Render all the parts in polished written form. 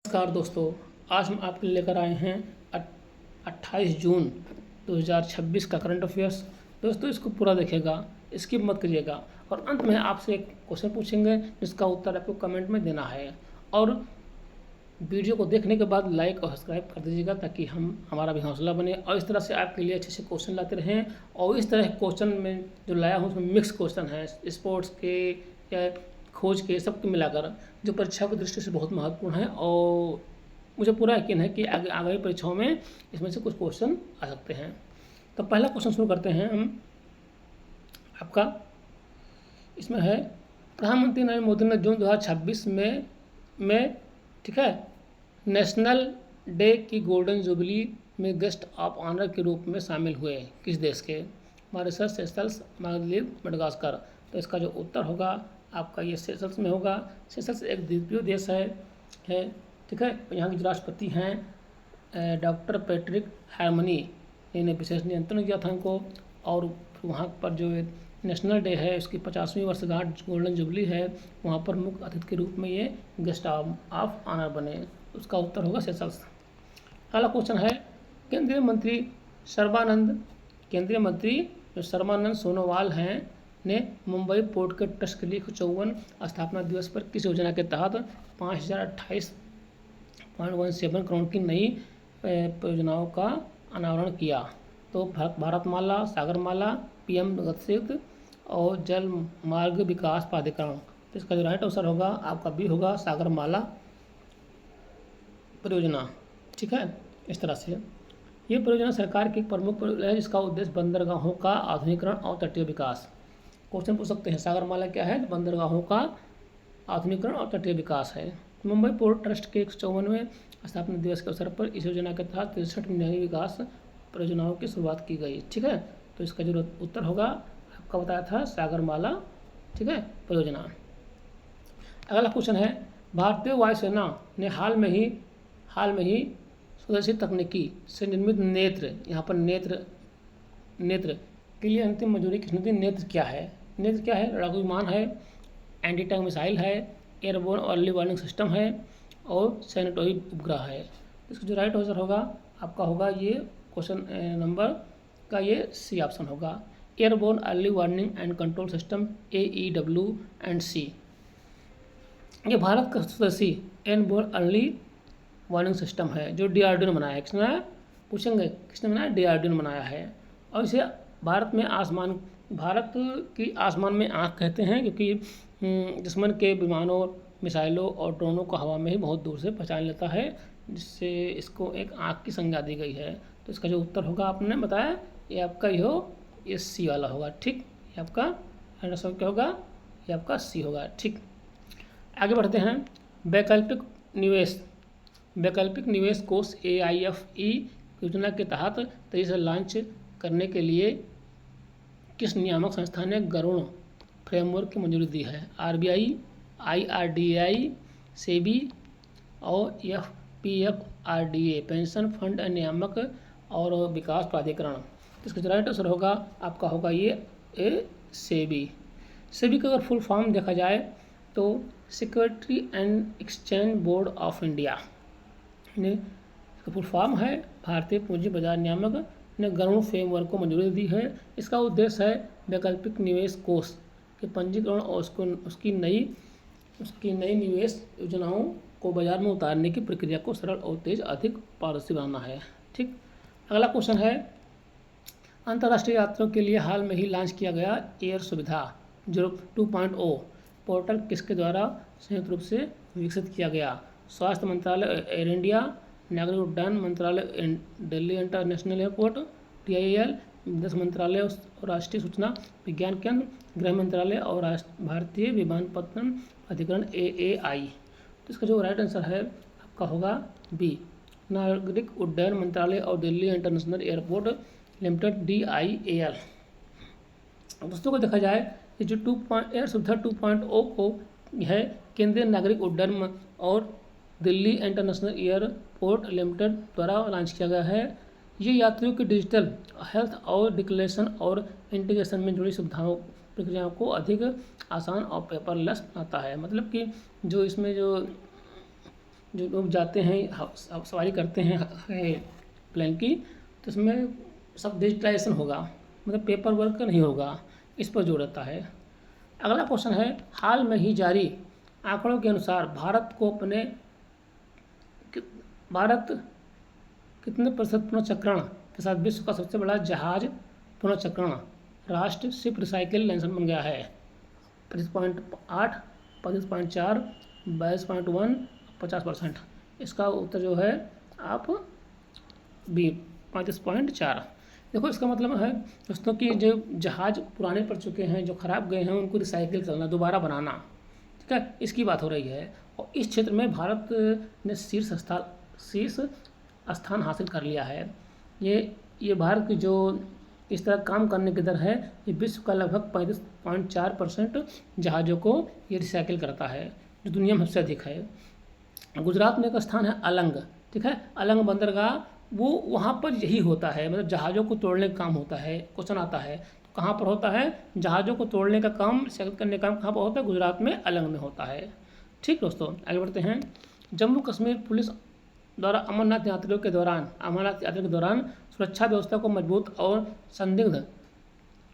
नमस्कार दोस्तों, आज हम आपके लिए लेकर आए हैं 28 जून 2026 का करंट अफेयर्स। दोस्तों इसको पूरा देखिएगा, स्किप मत करिएगा और अंत में आपसे एक क्वेश्चन पूछेंगे जिसका उत्तर आपको कमेंट में देना है। और वीडियो को देखने के बाद लाइक और सब्सक्राइब कर दीजिएगा ताकि हमारा भी हौसला बने और इस तरह से आपके लिए अच्छे अच्छे क्वेश्चन लाते रहें। और इस तरह के क्वेश्चन में जो लाया हूँ उसमें मिक्स क्वेश्चन है, स्पोर्ट्स के या खोज के, सबके मिलाकर, जो परीक्षा की दृष्टि से बहुत महत्वपूर्ण है। और मुझे पूरा यकीन है कि आगामी परीक्षाओं में इसमें से कुछ क्वेश्चन आ सकते हैं। तो पहला क्वेश्चन शुरू करते हैं हम आपका। इसमें है, प्रधानमंत्री नरेंद्र मोदी ने जून 2026 में ठीक है, नेशनल डे की गोल्डन जुबली में गेस्ट ऑफ ऑनर के रूप में शामिल हुए किस देश के? Mauritius, Seychelles, Maldives, Madagascar. तो इसका जो उत्तर होगा आपका ये सेशल्स में होगा। सेशल्स एक द्वीपीय देश है ठीक है। यहाँ के जो राष्ट्रपति हैं डॉक्टर पैट्रिक हैर्मनी, इन्हें विशेष नियंत्रण किया था इनको। और वहाँ पर जो नेशनल डे है उसकी 50वीं वर्षगांठ गोल्डन जुबली है, वहाँ पर मुख्य अतिथि के रूप में ये गेस्ट ऑफ ऑनर बने। उसका उत्तर होगा सेशल्स। अगला क्वेश्चन है, केंद्रीय मंत्री जो सर्बानंद सोनोवाल हैं ने मुंबई पोर्ट के ट्रस्ट के लिए 54 स्थापना दिवस पर किस योजना के तहत 5028.17 करोड़ की नई परियोजनाओं का अनावरण किया? तो भारतमाला, सागरमाला, पीएम गतिशील और जल मार्ग विकास प्राधिकरण। तो इसका जो राइट आंसर होगा आपका बी होगा, सागरमाला परियोजना। ठीक है, इस तरह से ये परियोजना सरकार की एक प्रमुख परियोजना है जिसका उद्देश्य बंदरगाहों का आधुनिकीकरण और तटीय विकास। क्वेश्चन पूछ सकते हैं, सागरमाला क्या है? बंदरगाहों का आधुनिकीकरण और तटीय विकास है। मुंबई पोर्ट ट्रस्ट के 54वें स्थापना दिवस के अवसर पर इस योजना के तहत 63 नई विकास परियोजनाओं की शुरुआत की गई। ठीक है, तो इसका जो उत्तर होगा आपका बताया था सागरमाला ठीक है परियोजना। अगला क्वेश्चन है, भारतीय वायुसेना ने हाल में ही स्वदेशी तकनीकी से निर्मित नेत्र, यहाँ पर नेत्र के लिए अंतिम मंजूरी किसने दी? नेत्र क्या है? लड़ाकू विमान है, एंटी टैंक मिसाइल है, एयरबोर्न अर्ली वार्निंग सिस्टम है और सैनिटरी उपग्रह है। इसका जो राइट आंसर होगा आपका होगा ये क्वेश्चन नंबर का ये सी ऑप्शन होगा, airborne early warning and control system AEW&C। ये भारत का स्वदेशी एयरबोर्न अर्ली वार्निंग सिस्टम है जो DRDO ने बनाया है। किसने बनाया? पूछेंगे किसने बनाया? DRDO ने बनाया है। और इसे भारत की आसमान में आँख कहते हैं क्योंकि दुश्मन के विमानों, मिसाइलों और ड्रोनों को हवा में ही बहुत दूर से पहचान लेता है, जिससे इसको एक आँख की संज्ञा दी गई है। तो इसका जो उत्तर होगा आपने बताया ये आपका ये सी वाला होगा। ठीक, ये आपका आंसर क्या होगा? ये आपका सी होगा। ठीक, आगे बढ़ते हैं। वैकल्पिक निवेश कोष AIFE योजना के तहत तेजी से लॉन्च करने के लिए किस नियामक संस्था ने गरुड़ फ्रेमवर्क की मंजूरी दी है? RBI, IRDAI, सेबी और FPFRDA, पेंशन फंड नियामक और विकास प्राधिकरण। इसका राइट आंसर होगा आपका होगा ये सेबी का अगर फुल फॉर्म देखा जाए तो security and exchange board of India ने इसका फुल फॉर्म है। भारतीय पूंजी बाजार नियामक ने गरुड़ फ्रेमवर्क को मंजूरी दी है। इसका उद्देश्य है वैकल्पिक निवेश कोष के पंजीकरण और उसकी नई निवेश योजनाओं को बाजार में उतारने की प्रक्रिया को सरल और तेज अधिक पारदर्शी बनाना है। ठीक, अगला क्वेश्चन है, अंतर्राष्ट्रीय यात्रियों के लिए हाल में ही लॉन्च किया गया एयर सुविधा 2.0 पोर्टल किसके द्वारा संयुक्त रूप से विकसित किया गया? स्वास्थ्य मंत्रालय एयर इंडिया, नागरिक उड्डयन मंत्रालय दिल्ली इंटरनेशनल एयरपोर्ट DIAL, विदेश मंत्रालय और राष्ट्रीय सूचना विज्ञान केंद्र, गृह मंत्रालय और भारतीय विमानपत्तन अधिकरण AAI। तो इसका जो राइट आंसर है आपका होगा बी, नागरिक उड्डयन मंत्रालय और Delhi international airport limited DIAL। दोस्तों को देखा जाए कि जो एयर सुविधा 2.0 को है केंद्रीय नागरिक उड्डयन और दिल्ली इंटरनेशनल एयरपोर्ट लिमिटेड द्वारा लॉन्च किया गया है। ये यात्रियों की डिजिटल हेल्थ और डिक्लेरेशन और इंटीग्रेशन में जुड़ी सुविधाओं प्रक्रियाओं को अधिक आसान और पेपरलेस बनाता है। मतलब कि जो इसमें जो जो लोग जाते हैं सवारी करते हैं प्लेन की, तो इसमें सब डिजिटलाइजेशन होगा, मतलब पेपर वर्क नहीं होगा, इस पर जोर रहता है। अगला क्वेश्चन है, हाल में ही जारी आंकड़ों के अनुसार भारत कितने प्रतिशत पुनर्चक्रण के साथ विश्व का सबसे बड़ा जहाज पुनर्चक्रण राष्ट्र शिप रिसाइकिल नेशन बन गया है? 25.8, 25.4, 22.1, 50%। इसका उत्तर जो है आप बी 35.4। देखो इसका मतलब है दोस्तों कि जो जहाज पुराने पड़ चुके हैं, जो ख़राब गए हैं, उनको रिसाइकिल करना, दोबारा बनाना, ठीक है, इसकी बात हो रही है। और इस क्षेत्र में भारत ने शीर्ष स्थान हासिल कर लिया है। ये भारत की जो इस तरह काम करने की दर है, ये विश्व का लगभग 35.4% जहाज़ों को ये रिसाइकिल करता है, जो दुनिया में सबसे अधिक है। गुजरात में एक स्थान है अलंग, ठीक है, अलंग बंदरगाह, वो वहाँ पर यही होता है, मतलब जहाज़ों को तोड़ने का काम होता है। क्वेश्चन आता है तो कहाँ पर होता है? जहाज़ों को तोड़ने का काम, रिसाइकिल करने का काम कहाँ पर होता है? गुजरात में अलंग में होता है। ठीक दोस्तों, आगे बढ़ते हैं। जम्मू कश्मीर पुलिस द्वारा अमरनाथ यात्रा के दौरान सुरक्षा व्यवस्था को मजबूत और संदिग्ध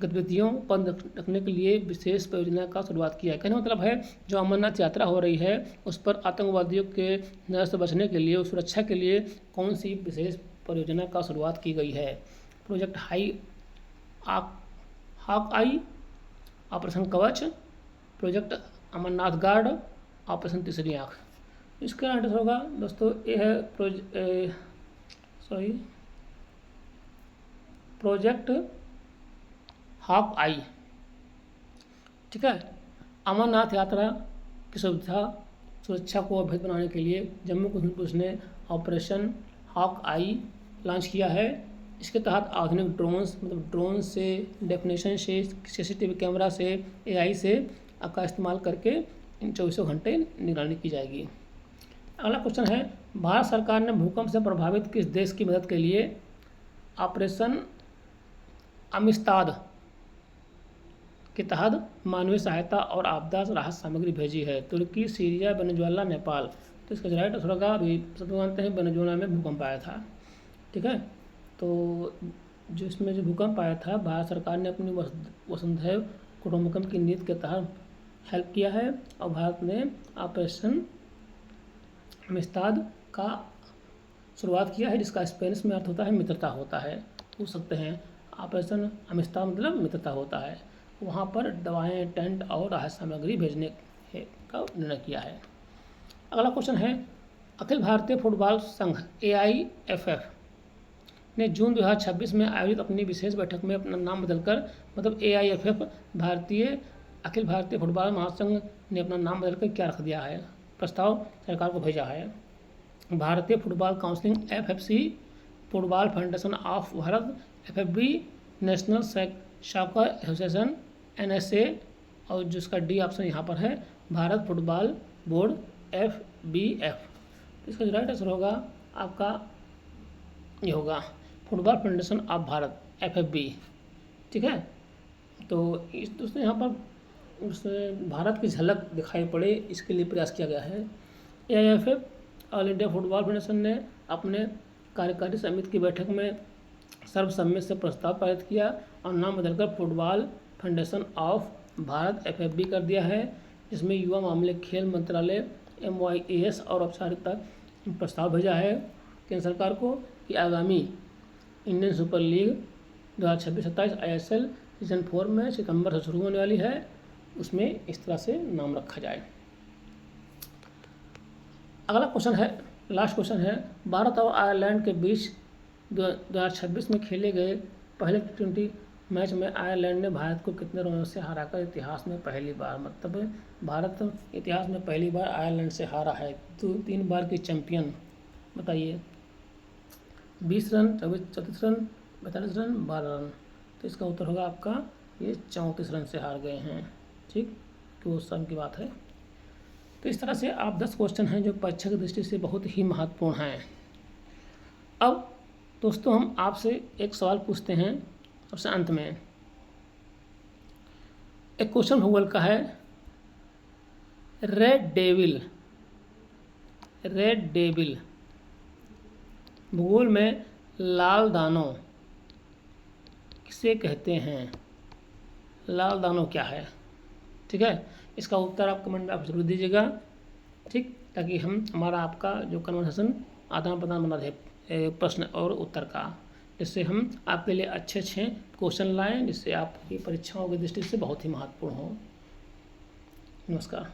गतिविधियों पर रखने के लिए विशेष परियोजना का शुरुआत किया है। कहने का मतलब है, जो अमरनाथ यात्रा हो रही है उस पर आतंकवादियों के नजर से बचने के लिए, सुरक्षा के लिए कौन सी विशेष परियोजना का शुरुआत की गई है? प्रोजेक्ट हॉक आई, ऑपरेशन कवच, प्रोजेक्ट अमरनाथ गार्ड, ऑपरेशन तीसरी आँख। इसका आंसर होगा दोस्तों ये है प्रोजेक्ट हॉक आई, ठीक है। अमरनाथ यात्रा की सुरक्षा को अवैध बनाने के लिए जम्मू कश्मीर पुलिस ने ऑपरेशन हॉक आई लॉन्च किया है। इसके तहत आधुनिक ड्रोन्स, मतलब ड्रोन से, डेफिनेशन से, सीसीटीवी कैमरा से, एआई से का इस्तेमाल करके इन 24 घंटे निगरानी की जाएगी। अगला क्वेश्चन है, भारत सरकार ने भूकंप से प्रभावित किस देश की मदद के लिए ऑपरेशन अमिस्ताद के तहत मानवीय सहायता और आपदा राहत सामग्री भेजी है? तुर्की, सीरिया, वेनेजुएला, नेपाल। तो इसका राइट आंसर होगा, अभी सब जानते हैं वेनेजुएला में भूकंप आया था, ठीक है। तो जो इसमें जो भूकंप आया था, भारत सरकार ने अपनी वसुंधैव कुटुंबकम की नीति के तहत हेल्प किया है, और भारत ने ऑपरेशन अमिस्ताद का शुरुआत किया है, जिसका स्पेनिश में अर्थ होता है मित्रता होता है। पूछ सकते हैं, ऑपरेशन अमिस्ताद मतलब मित्रता होता है। वहाँ पर दवाएं, टेंट और राहत सामग्री भेजने का निर्णय किया है। अगला क्वेश्चन है, अखिल भारतीय फुटबॉल संघ AIFF ने जून 2026 में आयोजित अपनी विशेष बैठक में अपना नाम बदलकर, मतलब AIFF अखिल भारतीय फुटबॉल महासंघ ने अपना नाम बदलकर क्या रख दिया है? प्रस्ताव सरकार को भेजा है। भारतीय football council FFC, football federation of Bharat FFB, national soccer association NSA, और जिसका डी ऑप्शन यहाँ पर है भारत फुटबॉल बोर्ड FBF। इसका राइट आंसर होगा आपका ये होगा football federation of Bharat FFB, ठीक है। तो इस दोस्तों यहाँ पर भारत की झलक दिखाई पड़े, इसके लिए प्रयास किया गया है। AIFF all India football federation ने अपने कार्यकारी समिति की बैठक में सर्वसम्मति से प्रस्ताव पारित किया और नाम बदलकर football federation of Bharat FFB कर दिया है, जिसमें युवा मामले खेल मंत्रालय MYAS और औपचारिकता प्रस्ताव भेजा है केंद्र सरकार को कि आगामी Indian super league 2026-27 ISL season 4 में सितंबर से शुरू होने वाली है, उसमें इस तरह से नाम रखा जाए। अगला क्वेश्चन है, लास्ट क्वेश्चन है, भारत और आयरलैंड के बीच 2026 में खेले गए पहले T20 मैच में आयरलैंड ने भारत को कितने रनों से हराकर इतिहास में पहली बार, मतलब भारत इतिहास में पहली बार आयरलैंड से हारा है। तो 3 बार की चैंपियन, बताइए। 20 रन, 34 रन, 42 रन, 12 रन। तो इसका उत्तर होगा आपका ये 34 रन से हार गए हैं, ठीक, तो उस समय की बात है। तो इस तरह से आप 10 क्वेश्चन हैं जो परीक्षा की दृष्टि से बहुत ही महत्वपूर्ण हैं। अब दोस्तों हम आपसे एक सवाल पूछते हैं सबसे अंत में। एक क्वेश्चन भूगोल का है, रेड डेविल रेड डेविल। भूगोल में लाल दानों किसे कहते हैं? लाल दानों क्या है? ठीक है, इसका उत्तर आप कमेंट में आप जरूर दीजिएगा, ठीक, ताकि हमारा आपका जो कन्वर्सेशन आदान प्रदान बना रहे प्रश्न और उत्तर का, जिससे हम आपके लिए अच्छे अच्छे क्वेश्चन लाएं, जिससे आपकी परीक्षाओं की दृष्टि से बहुत ही महत्वपूर्ण हो। नमस्कार।